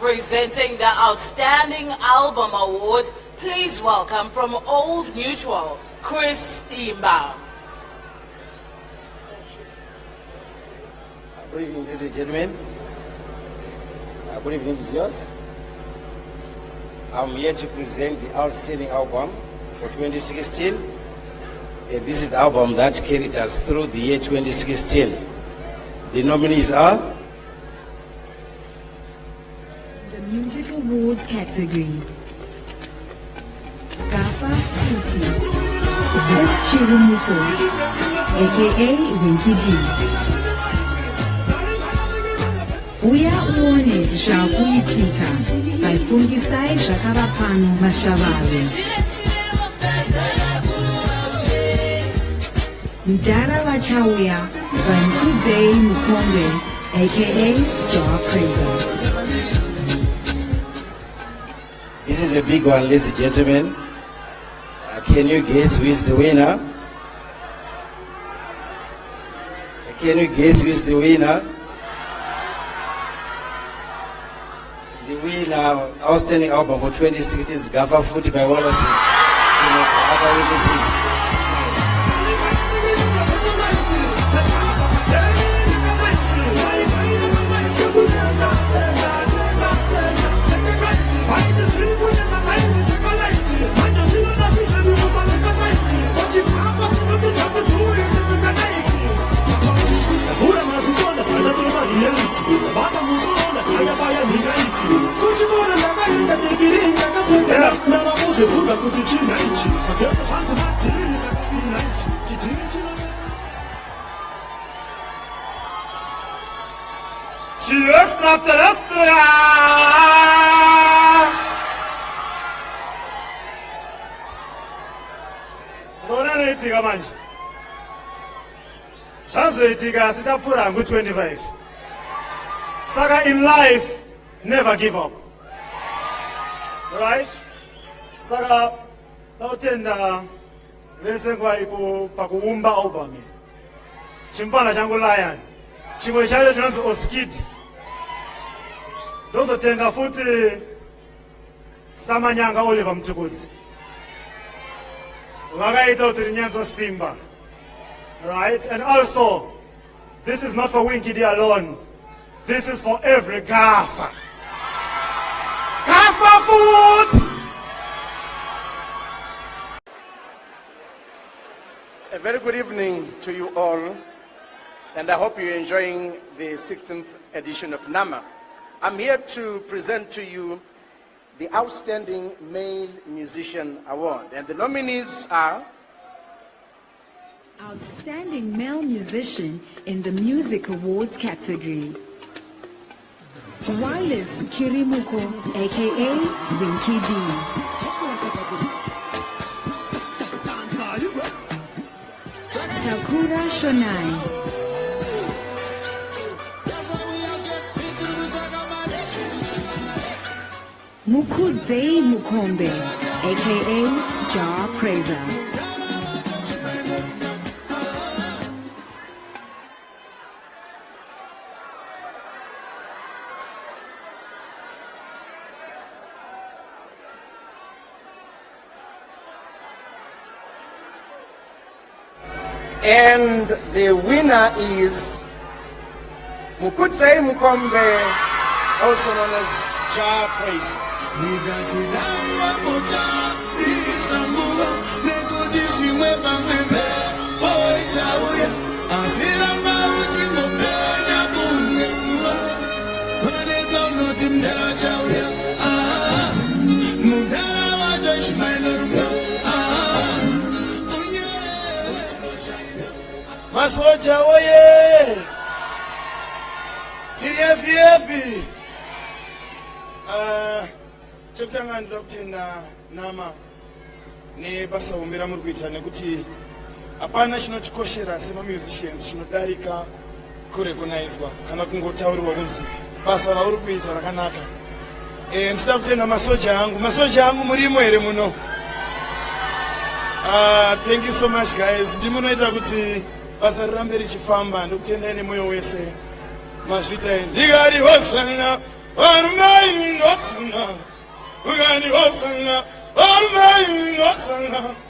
Presenting the Outstanding Album Award, please welcome from Old Mutual, Chris Imba. Good evening, ladies and gentlemen. Good evening, yours. I'm here to present the Outstanding Album for 2016. And this is the album that carried us through the year 2016. The nominees are the Music Awards category: Gafa Futi, S. Chirumuko, aka Winky D. Uya uone zvakuitika vaifungisai zvakava pano mashavare. Mdara vachauya vaikudzei mukombe aka Prayzah. This is a big one, ladies and gentlemen. Can you guess who is the winner? Can you guess who is the winner? The winner, Outstanding Album for 2016 is Gafa Futi by Wallace. She extraterrestrial! Itika manje. Itika sitafura ngu 25. Saka in life, never give up. Right? Saka nautenda vese kwa ipo pakuumba album. Chimfana changu lion. Chimwe chayo chinanzi oskid. Dozo tenga futi samanyanga Oliver Mtukudzi. Wakaita uti nyanzo Simba. Right? And also, this is not for Winky D alone. This is for every Gafa. Gafa food! A very good evening to you all, and I hope you're enjoying the 16th edition of NAMA. I'm here to present to you the Outstanding Male Musician Award, and the nominees are Outstanding Male Musician in the Music Awards category: Wireless Chirimuko, aka Winky D. Takura Shonai. Mukudzei Mukombe, aka Prayzah. And the winner is Mukudzei Mukombe, also known as Prayzah. Masocha oye! TFF! Chokutanga ndokutenda NAMA nebasa umbira muri kuita nekuti hapana chinotikoshera sema musicians chinodarika kurecognizwa kana kungotaurirwa kunzi basa rauri kuita rakanaka. Ndinoda kutenda masoja angu murimo here muno. Thank you so much guys. Ndimunoita kuti basa rirambe richifamba. Ndokutendai nemoyo wese. Mazvita ndikati hosana Ormain Osana, Ugani Osana, Ormain Osana.